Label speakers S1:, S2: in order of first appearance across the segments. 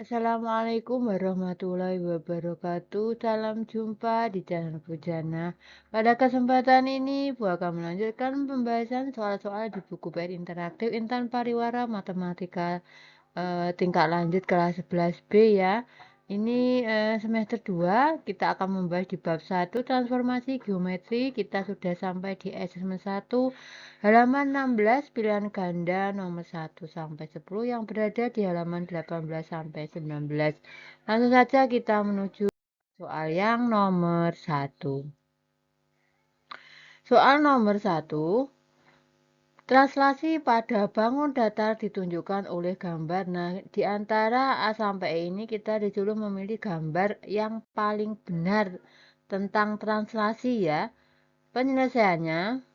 S1: Assalamualaikum warahmatullahi wabarakatuh. Salam jumpa di channel Bujana. Pada kesempatan ini, Bu akan melanjutkan pembahasan soal-soal di buku PR interaktif Intan Pariwara Matematika tingkat lanjut kelas 11B ya. Ini semester 2 kita akan membahas di bab 1 transformasi geometri. Kita sudah sampai di asesmen 1 halaman 16 pilihan ganda nomor 1 sampai 10 yang berada di halaman 18 sampai 19. Langsung saja kita menuju soal yang nomor 1. Soal nomor 1. Translasi pada bangun datar ditunjukkan oleh gambar. Nah, di antara A sampai E ini kita disuruh memilih gambar yang paling benar tentang translasi ya. Penyelesaiannya,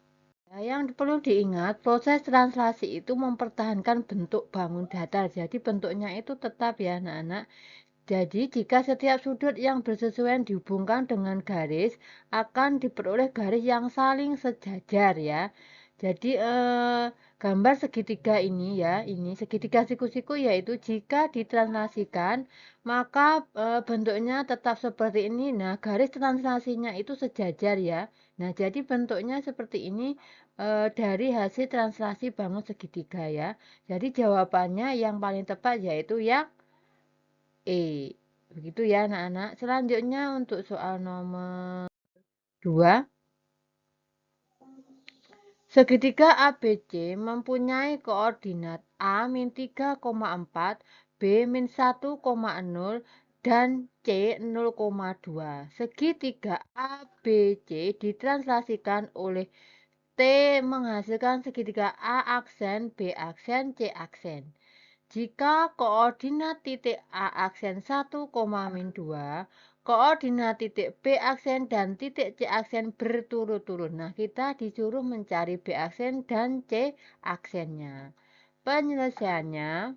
S1: yang perlu diingat, proses translasi itu mempertahankan bentuk bangun datar. Jadi bentuknya itu tetap ya anak-anak. Jadi jika setiap sudut yang bersesuaian dihubungkan dengan garis, akan diperoleh garis yang saling sejajar ya. Jadi gambar segitiga ini ya, ini segitiga siku-siku yaitu jika ditranslasikan maka bentuknya tetap seperti ini. Nah, garis translasinya itu sejajar ya. Nah, jadi bentuknya seperti ini dari hasil translasi bangun segitiga ya. Jadi jawabannya yang paling tepat yaitu yang E. Begitu ya anak-anak. Selanjutnya untuk soal nomor 2. Segitiga ABC mempunyai koordinat A min 3,4, B min 1,0, dan C 0,2. Segitiga ABC ditranslasikan oleh T menghasilkan segitiga A aksen, B aksen, C aksen. Jika koordinat titik A aksen 1,-2, koordinat titik B aksen dan titik C aksen berturut-turut. Nah, kita disuruh mencari B aksen dan C aksennya. Penyelesaiannya,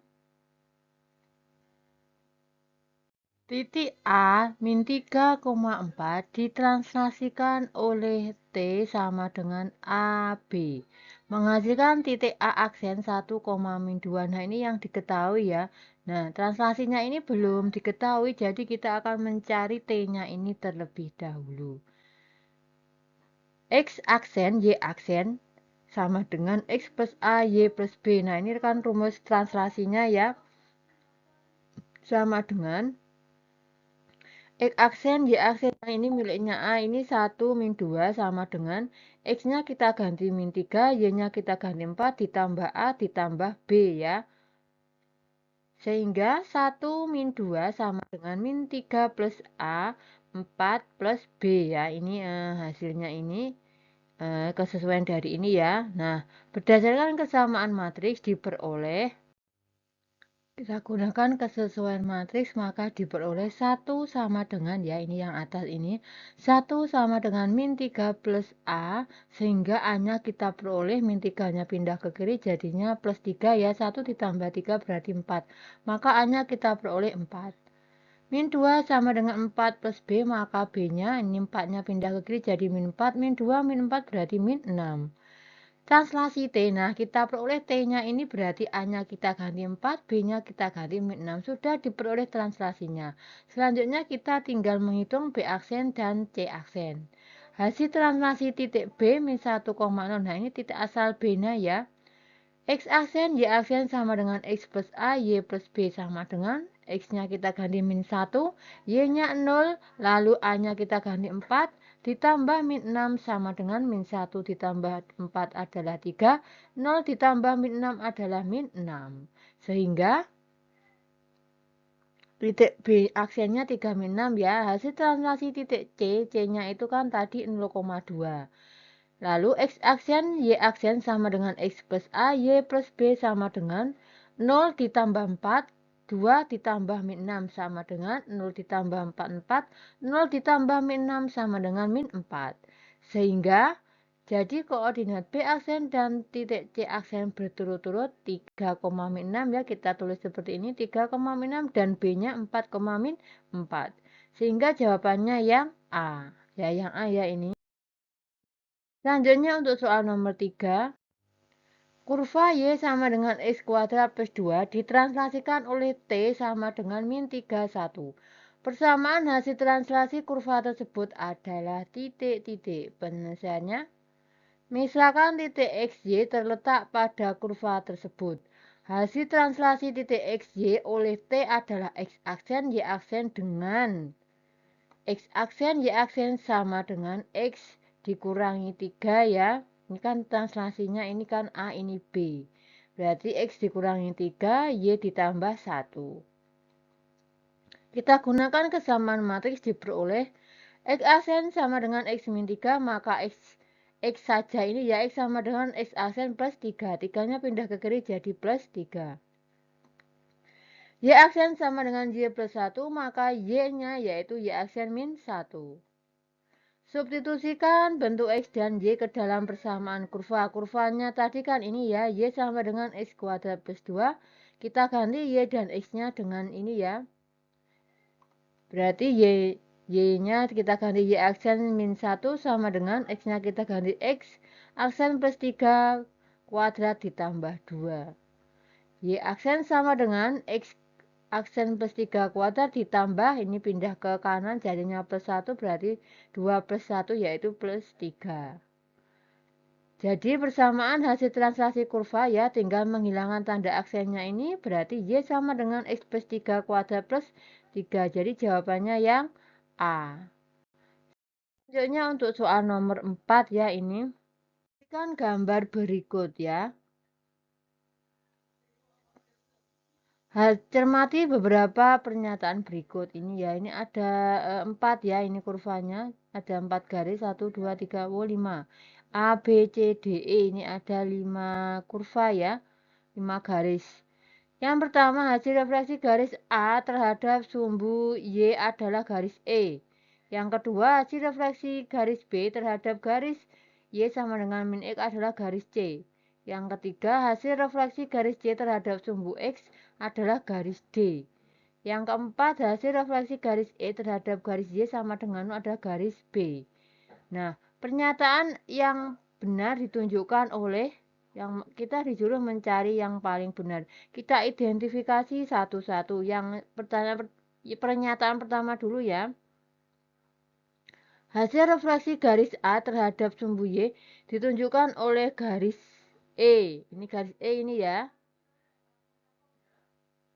S1: titik A min 3,4 ditranslasikan oleh T sama dengan AB. Menghasilkan titik A aksen 1,-2. Nah, ini yang diketahui ya. Nah, translasinya ini belum diketahui, jadi kita akan mencari T-nya ini terlebih dahulu. X aksen, Y aksen sama dengan X plus A, Y plus B. Nah, ini kan rumus translasinya ya. Sama dengan X aksen, Y aksen ini miliknya A ini 1 min 2 sama dengan X-nya kita ganti min 3, Y-nya kita ganti 4 ditambah A ditambah B ya. Sehingga 1 min 2 sama dengan min 3 plus A, 4 plus B ya. Ini hasilnya ini kesesuaian dari ini ya. Nah, berdasarkan kesamaan matriks diperoleh, kita gunakan kesesuaian matriks maka diperoleh 1 sama dengan ya ini yang atas ini 1 sama dengan min 3 plus A sehingga A-nya kita peroleh min 3-nya pindah ke kiri jadinya plus 3 ya 1 ditambah 3 berarti 4 maka A-nya kita peroleh 4 min 2 sama dengan 4 plus B maka B-nya ini 4-nya pindah ke kiri jadi min 4 min 2 min 4 berarti min 6. Translasi T, nah kita peroleh T-nya ini berarti A-nya kita ganti 4, B-nya kita ganti min 6. Sudah diperoleh translasinya. Selanjutnya kita tinggal menghitung B aksen dan C aksen. Hasil translasi titik B min 1,0. Nah ini titik asal B-nya ya. X aksen, Y aksen sama dengan X plus A, Y plus B sama dengan X-nya kita ganti min 1, Y-nya 0, lalu A-nya kita ganti 4, ditambah min 6 sama dengan min 1 ditambah 4 adalah 3, 0 ditambah min 6 adalah min 6. Sehingga titik B aksennya 3 min 6 ya. Hasil translasi titik C, C-nya itu kan tadi 0,2. Lalu X aksen, Y aksen sama dengan X plus A, Y plus B sama dengan 0 ditambah 4, 2 ditambah min 6 sama dengan 0 ditambah 4, 4, 0 ditambah min 6 sama dengan min 4. Sehingga jadi koordinat B aksen dan titik C aksen berturut-turut 3, min 6 ya kita tulis seperti ini 3, min 6 dan B-nya 4, min 4. Sehingga jawabannya yang A. Ya yang A ya ini. Selanjutnya untuk soal nomor 3. Kurva Y sama dengan X kuadrat plus 2 ditranslasikan oleh T sama dengan min 31. Persamaan hasil translasi kurva tersebut adalah titik-titik. Penyelesaiannya, misalkan titik XY terletak pada kurva tersebut. Hasil translasi titik XY oleh T adalah X aksen Y aksen dengan X aksen Y aksen sama dengan X dikurangi 3 ya. Ini kan translasinya, ini kan A, ini B. Berarti X dikurangi 3, Y ditambah 1. Kita gunakan kesamaan matriks diperoleh X aksen sama dengan X min 3, maka X saja ini ya, X sama dengan X aksen plus 3. 3-nya pindah ke kiri jadi plus 3. Y aksen sama dengan Y plus 1, maka Y-nya yaitu Y aksen min 1. Substitusikan bentuk X dan Y ke dalam persamaan kurva. Kurvanya tadi kan ini ya, Y sama dengan X kuadrat plus 2. Kita ganti Y dan X-nya dengan ini ya. Berarti Y-nya kita ganti Y aksen min 1 sama dengan X-nya kita ganti X aksen plus 3 kuadrat ditambah 2. Y aksen sama dengan X aksen plus 3 kuadrat ditambah, ini pindah ke kanan jadinya plus 1, berarti 2 plus 1 yaitu plus 3. Jadi persamaan hasil translasi kurva ya, tinggal menghilangkan tanda aksennya ini, berarti Y sama dengan X plus 3 kuadrat plus 3. Jadi jawabannya yang A. Selanjutnya untuk soal nomor 4 ya, ini kan gambar berikut ya. Cermati beberapa pernyataan berikut ini ya. Ini ada 4 ya, ini kurvanya. Ada 4 garis, 1, 2, 3, 5. A, B, C, D, E. Ini ada 5 kurva ya, 5 garis. Yang pertama, hasil refleksi garis A terhadap sumbu Y adalah garis E. Yang kedua, hasil refleksi garis B terhadap garis Y sama dengan min X adalah garis C. Yang ketiga, hasil refleksi garis C terhadap sumbu X adalah garis D. Yang keempat, hasil refleksi garis E terhadap garis Y sama dengan adalah garis B. Nah, pernyataan yang benar ditunjukkan oleh yang kita disuruh mencari yang paling benar. Kita identifikasi satu-satu. Yang pernyataan pertama dulu ya. Hasil refleksi garis A terhadap sumbu Y ditunjukkan oleh garis E. Ini garis E ini ya.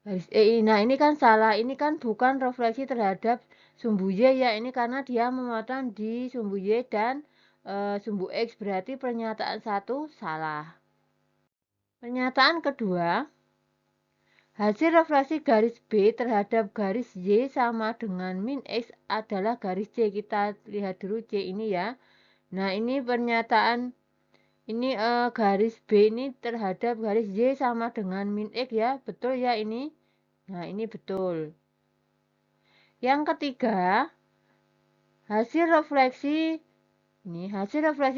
S1: Garis E. Nah, ini kan salah. Ini kan bukan refleksi terhadap sumbu Y ya. Ini karena dia memotong di sumbu Y dan sumbu X. Berarti pernyataan 1 salah. Pernyataan kedua, hasil refleksi garis B terhadap garis Y sama dengan min X adalah garis C. Kita lihat dulu C ini ya. Nah, ini pernyataan ini garis B ini terhadap garis Y sama dengan min X ya. Betul ya ini? Nah, ini betul. Yang ketiga, hasil refleksi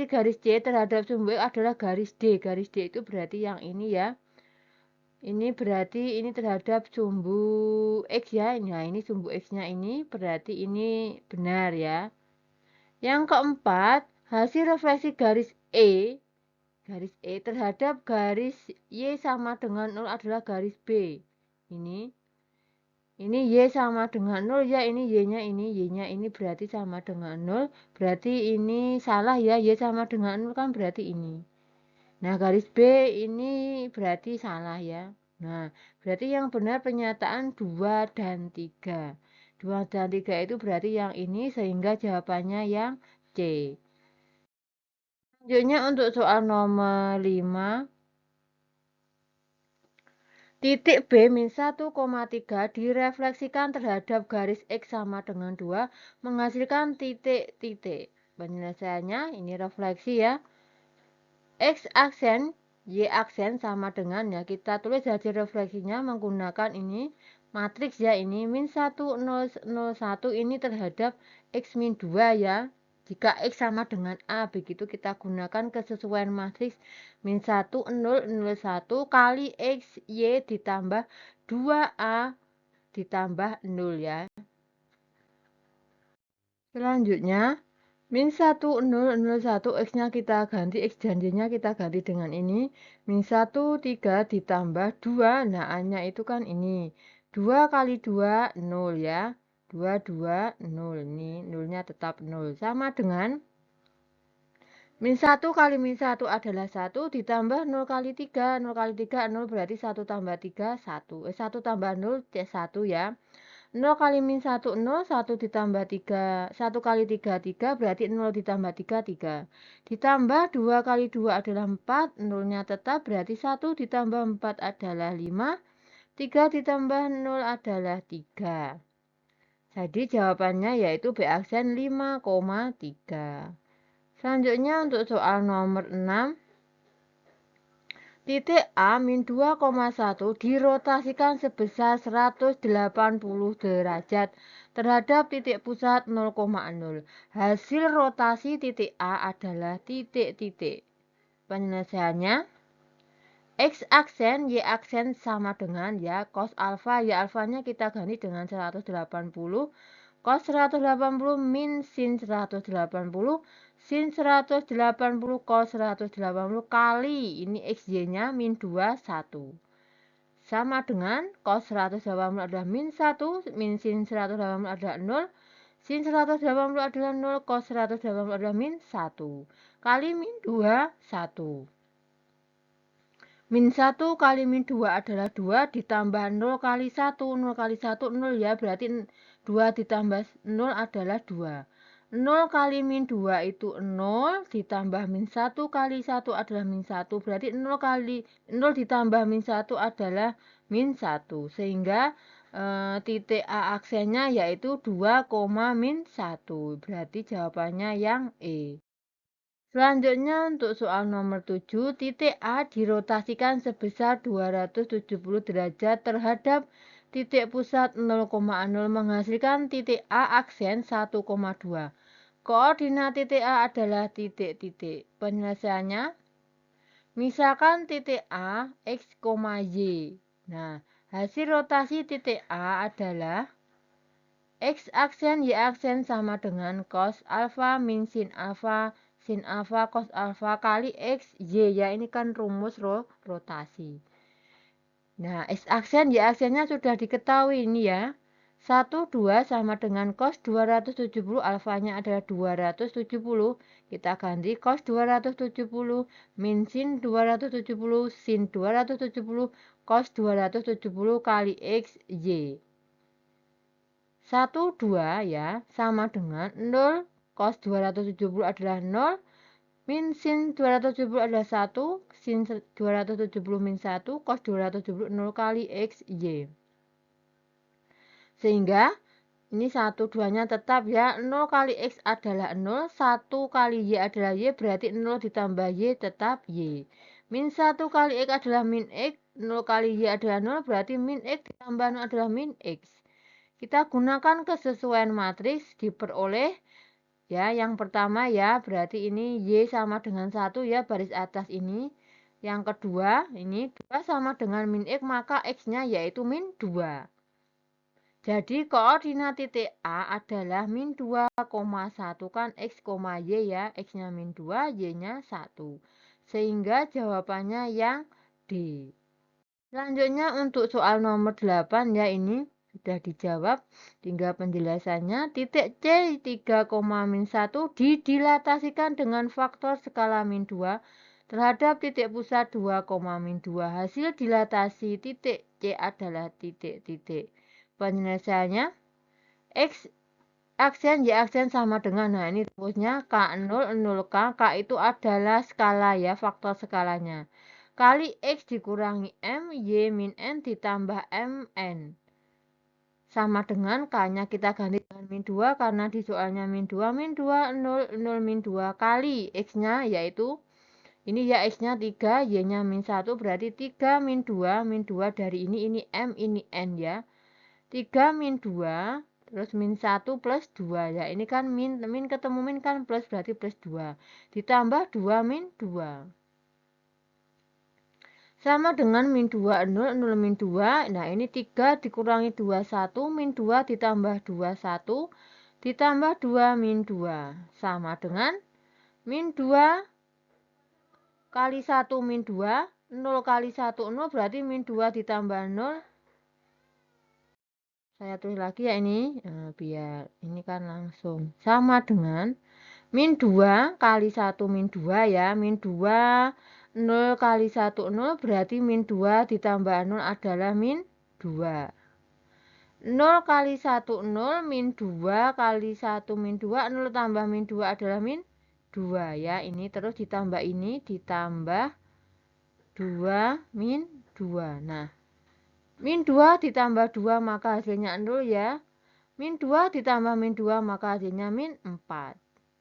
S1: garis C terhadap sumbu X adalah garis D. Garis D itu berarti yang ini ya. Ini berarti ini terhadap sumbu X ya. Nah, ini sumbu X-nya ini berarti ini benar ya. Yang keempat, hasil refleksi garis E terhadap garis Y sama dengan 0 adalah garis B. Ini Y sama dengan 0 ya, ini Y-nya ini, Y-nya ini berarti sama dengan 0. Berarti ini salah ya, Y sama dengan 0 kan berarti ini. Nah, garis B ini berarti salah ya. Nah, berarti yang benar pernyataan 2 dan 3. 2 dan 3 itu berarti yang ini, sehingga jawabannya yang C. Selanjutnya untuk soal nomor 5. Titik B min 1,3 direfleksikan terhadap garis X sama dengan 2 menghasilkan titik-titik. Penyelesaiannya ini refleksi ya. X aksen Y aksen sama dengan ya, kita tulis hasil refleksinya menggunakan ini matriks ya, ini min 1 0 0 1 ini terhadap X min 2 ya. Jika X sama dengan A, begitu kita gunakan kesesuaian matriks min 1 0 0 1 kali X Y ditambah 2A ditambah 0 ya. Selanjutnya, Min 1, 0, 0, 1, X-nya kita ganti, X janjinya kita ganti dengan ini. Min 1, 3 ditambah 2, nah A-nya itu kan ini. 2 kali 2, 0 ya. 2, 2, 0. Ini 0-nya tetap 0. Sama dengan min 1 kali min 1 adalah 1, ditambah 0 kali 3. 0 kali 3, 0 berarti 1 tambah 3, 1. 1 tambah 0, 1 ya. 0 kali min 1, 0, 1 ditambah 3, 1 kali 3, 3, berarti 0 ditambah 3, 3. Ditambah 2 kali 2 adalah 4, 0-nya tetap, berarti 1 ditambah 4 adalah 5, 3 ditambah 0 adalah 3. Jadi jawabannya yaitu B aksen 5,3. Selanjutnya untuk soal nomor 6. Titik A min 2,1 dirotasikan sebesar 180 derajat terhadap titik pusat 0,0. Hasil rotasi titik A adalah titik-titik. Penyelesaiannya, X aksen, Y aksen sama dengan ya cos alfa, ya alfanya kita ganti dengan 180. Cos 180 min sin 180 sin 180 cos 180 kali ini XY-nya min 2, 1. Sama dengan cos 180 adalah min 1, min sin 180 adalah 0, sin 180 adalah 0, cos 180 adalah min 1. Kali min 2, 1. Min 1 kali min 2 adalah 2 ditambah 0 kali 1. 0 kali 1, 0 ya, berarti 2 ditambah 0 adalah 2. 0 kali min 2 itu 0 ditambah min 1 kali 1 adalah min 1. Berarti 0 kali 0 ditambah min 1 adalah min 1. Sehingga titik A aksennya yaitu 2, min 1. Berarti jawabannya yang E. Selanjutnya untuk soal nomor 7, titik A dirotasikan sebesar 270 derajat terhadap titik pusat 0,0 menghasilkan titik A aksen 1,2. Koordinat titik A adalah titik-titik. Penyelesaiannya, misalkan titik A X, Y. Nah, hasil rotasi titik A adalah X aksen Y aksen sama dengan cos alfa min sin alfa cos alfa kali X Y ya, ini kan rumus rotasi. Nah, X aksen Y aksennya sudah diketahui ini ya. 1, 2 sama dengan cos 270, alfanya adalah 270. Kita ganti cos 270 min sin 270 sin 270 cos 270 kali X Y. 1, 2 ya, sama dengan 0, cos 270 adalah 0, min sin 270 adalah 1, sin 270 min 1, cos 270 0 kali X, Y. Sehingga ini 1, 2-nya tetap ya, 0 kali X adalah 0, 1 kali Y adalah Y, berarti 0 ditambah Y tetap Y. Min 1 kali X adalah min X, 0 kali Y adalah 0, berarti min X ditambah 0 adalah min X. Kita gunakan kesesuaian matriks diperoleh ya, yang pertama ya, berarti ini Y sama dengan 1 ya, baris atas ini. Yang kedua, ini 2 sama dengan min X, maka X-nya yaitu min 2. Jadi koordinat titik A adalah min 2,1 kan X, Y ya, X-nya min 2, Y-nya 1. Sehingga jawabannya yang D. Selanjutnya untuk soal nomor 8 ya, ini sudah dijawab, tinggal penjelasannya. Titik C 3,-1 didilatasikan dengan faktor skala min 2 terhadap titik pusat 2,-2. Hasil dilatasi titik C adalah titik-titik. Penyelesaiannya, X aksen Y aksen sama dengan, nah ini rumusnya K0, 0K, K itu adalah skala ya, faktor skalanya. Kali X dikurangi M, Y min N ditambah MN. Sama dengan K-nya kita ganti dengan min 2 karena di soalnya min 2, 0, 0 min 2 kali X-nya yaitu ini ya, X-nya 3, Y-nya min 1, berarti 3 min 2 dari ini M, ini N ya. 3 min 2, terus min 1 plus 2 ya, ini kan min ketemu min kan plus, berarti plus 2. Ditambah 2 min 2. Sama dengan min 2, 0, 0 min 2. Nah, ini 3 dikurangi 2, 1. Min 2 ditambah 2, 1. ditambah 2 min 2 sama dengan min 2 kali 1 min 2, 0 kali 1 0 berarti min 2 ditambah 0. Saya tulis lagi ya ini, biar ini kan langsung sama dengan min 2 kali 1 min 2 ya, min 2 0 kali 1 0 berarti min 2 ditambah 0 adalah min 2. 0 kali 1 0 min 2 kali 1 min 2, 0 tambah min 2 adalah min 2 ya. Ini terus ditambah ini ditambah 2 min 2. Nah, min 2 ditambah 2 maka hasilnya 0 ya. Min 2 ditambah min 2 maka hasilnya min 4.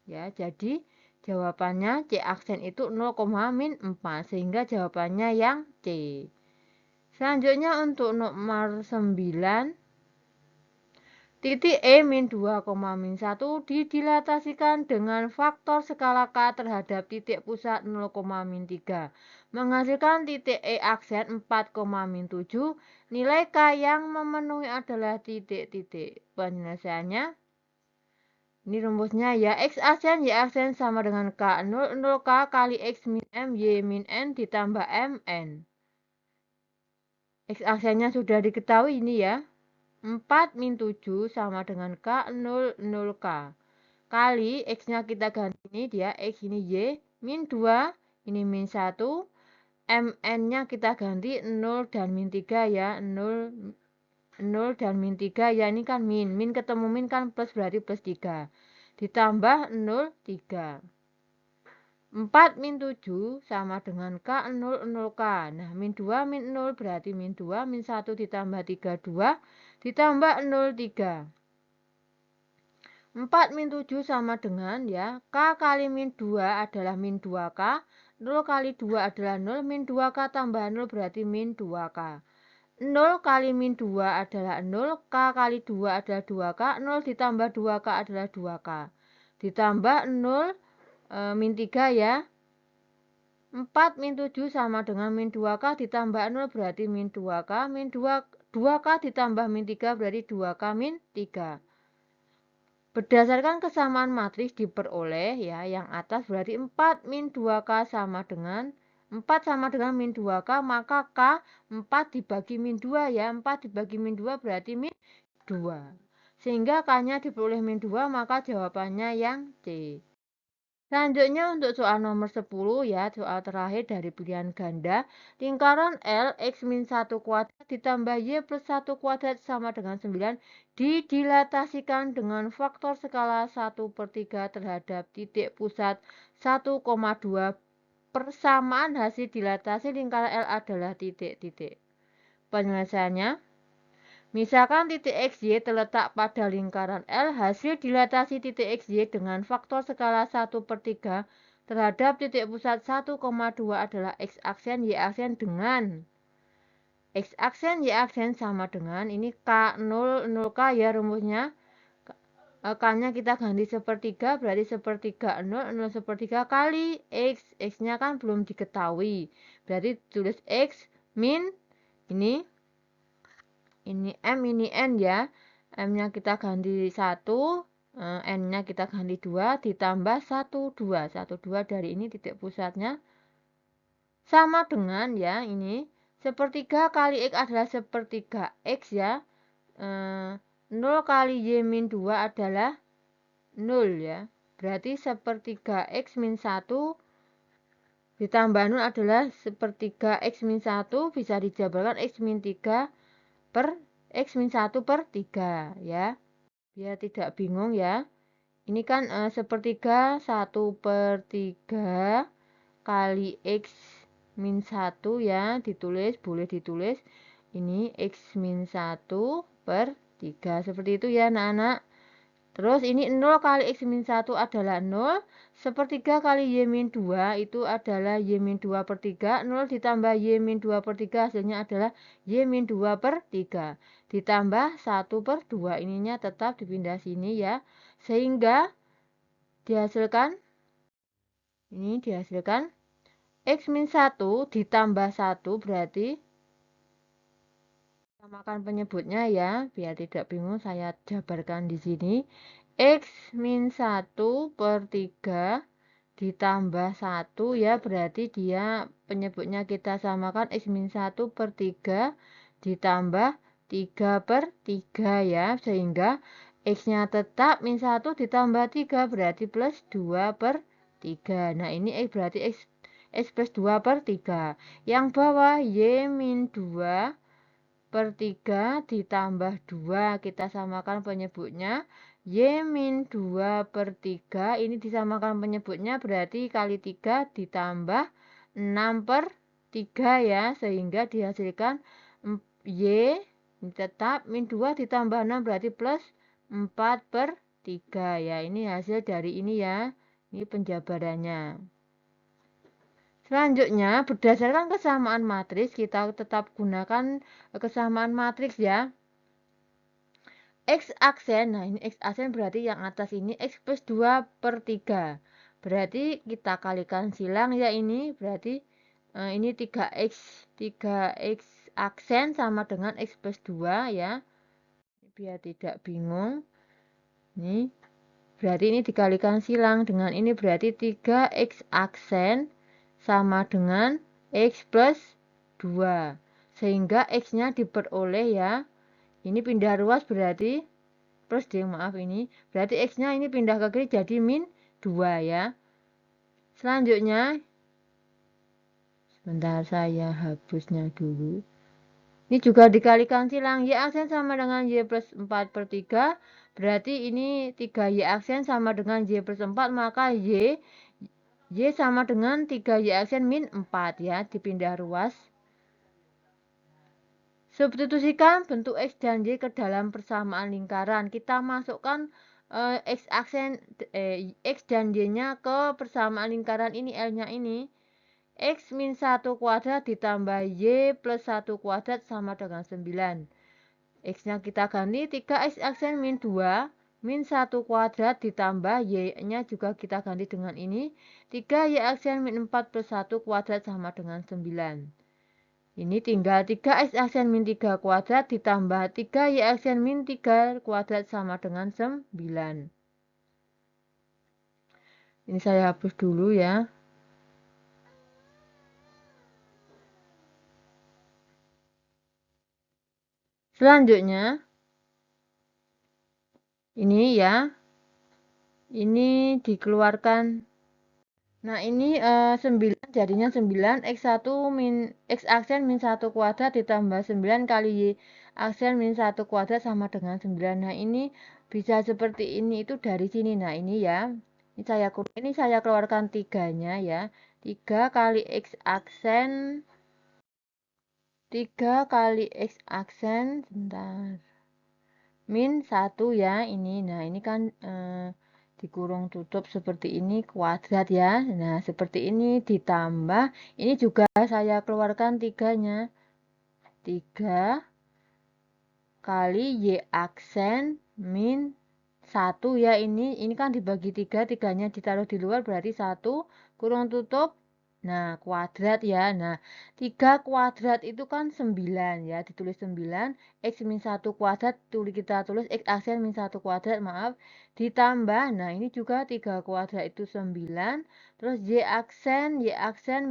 S1: Ya, jadi jawabannya C aksen itu 0, min 4 sehingga jawabannya yang C. Selanjutnya untuk nomor 9, titik E min 2, min 1 didilatasikan dengan faktor skala K terhadap titik pusat 0, min 3. Menghasilkan titik E aksen 4, min 7. Nilai K yang memenuhi adalah titik-titik. Penyelesaiannya, ini rumusnya ya, X aksen Y aksen sama dengan K 0, 0K kali X min M Y min N ditambah MN. X aksennya sudah diketahui ini ya. 4 min 7 sama dengan K 0, 0K. Kali X-nya kita ganti ini dia X ini Y min 2, ini min 1. MN-nya kita ganti 0 dan min 3 ya. 0 dan min 3 ya, ini kan min. Min ketemu min kan plus berarti plus 3. Ditambah 0, 3. 4 min 7 sama dengan K 0, 0K. Nah, min 2 min 0 berarti min 2, min 1 ditambah 3, 2. Ditambah 0, 3. 4 min 7 sama dengan ya, K kali min 2 adalah min 2K. 0 kali 2 adalah 0, min 2K tambah 0 berarti min 2K. 0 kali min 2 adalah 0, K kali 2 adalah 2K, 0 ditambah 2K adalah 2K. Ditambah 0, min 3 ya. 4 min 7 sama dengan min 2K ditambah 0 berarti min 2K. Min 2K ditambah min 3 berarti 2K min 3. Berdasarkan kesamaan matriks diperoleh ya, yang atas berarti 4 min 2K sama dengan 4 sama dengan min 2K, maka K 4 dibagi min 2 ya. 4 dibagi min 2 berarti min 2. Sehingga K-nya diperoleh min 2, maka jawabannya yang C. Selanjutnya untuk soal nomor 10 ya, soal terakhir dari pilihan ganda. Lingkaran L X min 1 kuadrat ditambah Y plus 1 kuadrat sama dengan 9 didilatasikan dengan faktor skala 1/3 terhadap titik pusat 1,2. Persamaan hasil dilatasi lingkaran L adalah titik-titik. Penyelesaiannya, misalkan titik XY terletak pada lingkaran L, hasil dilatasi titik XY dengan faktor skala 1/3 terhadap titik pusat 1,2 adalah X aksen Y aksen dengan X aksen Y aksen sama dengan ini K 0, 0K ya rumusnya. K-nya kita ganti 1/3 berarti 1/3 0, 0/3 kali X. X-nya kan belum diketahui. Berarti tulis X min ini M, ini N ya. M-nya kita ganti 1, N-nya kita ganti 2, ditambah 1, 2. 1, 2 dari ini titik pusatnya. Sama dengan ya, ini 1/3 kali X adalah 1/3 X ya. 0 kali Y min 2 adalah 0 ya. Berarti 1/3 X min 1 ditambah 0 adalah 1/3 X min 1, bisa dijabarkan X min 3 per X min 1/3 ya, biar tidak bingung ya. Ini kan 1/3 1/3 kali X min 1 ya, ditulis, boleh ditulis ini X min 1/3 seperti itu ya anak-anak. Terus ini 0 kali X min 1 adalah 0, 1/3 kali Y min 2 itu adalah Y min 2/3, 0 ditambah Y min 2/3 hasilnya adalah Y min 2/3. Ditambah 1/2, ininya tetap dipindah sini ya. Sehingga dihasilkan, ini dihasilkan X min 1 ditambah 1 berarti, samakan penyebutnya ya, biar tidak bingung saya jabarkan di sini. X min 1 per 3 ditambah 1 ya, berarti dia penyebutnya kita samakan X min 1 per 3 ditambah 3 per 3 ya, sehingga X-nya tetap min 1 ditambah 3 berarti plus 2 per 3. Nah ini X berarti X plus 2 per 3. Yang bawah Y min 2 per 3 ditambah 2, kita samakan penyebutnya Y min 2 per 3, ini disamakan penyebutnya berarti kali 3 ditambah 6 per 3 ya, sehingga dihasilkan Y tetap min 2 ditambah 6 berarti plus 4 per 3 ya, ini hasil dari ini ya, ini penjabarannya. Selanjutnya, berdasarkan kesamaan matriks, kita tetap gunakan kesamaan matriks ya. X aksen, nah ini X aksen berarti yang atas ini X plus 2 per 3. Berarti kita kalikan silang ya ini, berarti ini 3X aksen sama dengan X plus 2 ya. Biar tidak bingung. Ini berarti ini dikalikan silang dengan ini berarti 3X aksen sama dengan X plus 2. Sehingga X-nya diperoleh ya. Ini pindah ruas berarti plus D, maaf ini. Berarti X-nya ini pindah ke kiri jadi min 2 ya. Selanjutnya, sebentar saya hapusnya dulu. Ini juga dikalikan silang. Y aksen sama dengan Y plus 4 per 3. Berarti ini 3Y aksen sama dengan Y plus 4. Maka Y sama dengan 3Y aksen min 4 ya. Dipindah ruas. Substitusikan bentuk X dan Y ke dalam persamaan lingkaran. Kita masukkan X dan Y-nya ke persamaan lingkaran ini, L-nya ini. X min 1 kuadrat ditambah Y plus 1 kuadrat sama dengan 9. X-nya kita ganti 3X aksen min 2. Min 1 kuadrat ditambah Y-nya juga kita ganti dengan ini. 3Y aksen min 4 plus 1 kuadrat sama dengan 9. Ini tinggal 3X aksen min 3 kuadrat ditambah 3Y aksen min 3 kuadrat sama dengan 9. Ini saya hapus dulu ya. Selanjutnya, ini ya. Ini dikeluarkan. Nah ini 9 jadinya 9 X1 min X aksen min 1 kuadrat ditambah 9 kali Y aksen min 1 kuadrat sama dengan 9. Nah ini bisa seperti ini itu dari sini. Nah ini ya, ini saya keluarkan 3-nya ya. 3 kali X aksen 3 kali X aksen sebentar min 1 ya ini. Nah ini kan dikurung tutup seperti ini kuadrat ya. Nah seperti ini ditambah ini juga saya keluarkan 3-nya 3 kali Y aksen min 1 ya, ini kan dibagi 3, 3-nya ditaruh di luar berarti 1 kurung tutup. Nah, kuadrat ya. Nah, 3 kuadrat itu kan 9 ya, ditulis 9. X min 1 kuadrat, kita tulis X aksen min 1 kuadrat, maaf. Ditambah, nah ini juga 3 kuadrat itu 9. Terus Y aksen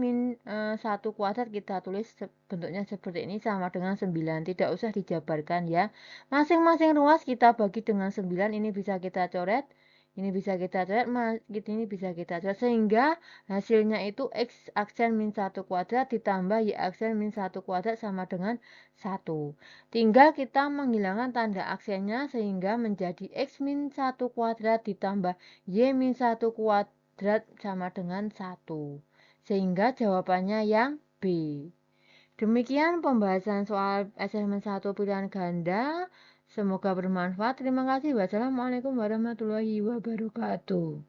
S1: min 1 kuadrat kita tulis bentuknya seperti ini sama dengan 9. Tidak usah dijabarkan ya. Masing-masing ruas kita bagi dengan 9, ini bisa kita coret. Ini bisa kita coret, ini bisa kita coret, sehingga hasilnya itu X aksen min 1 kuadrat ditambah Y aksen min 1 kuadrat sama dengan 1. Tinggal kita menghilangkan tanda aksennya sehingga menjadi X min 1 kuadrat ditambah Y min 1 kuadrat sama dengan 1. Sehingga jawabannya yang B. Demikian pembahasan soal assignment 1 pilihan ganda. Semoga bermanfaat. Terima kasih. Wassalamualaikum warahmatullahi wabarakatuh.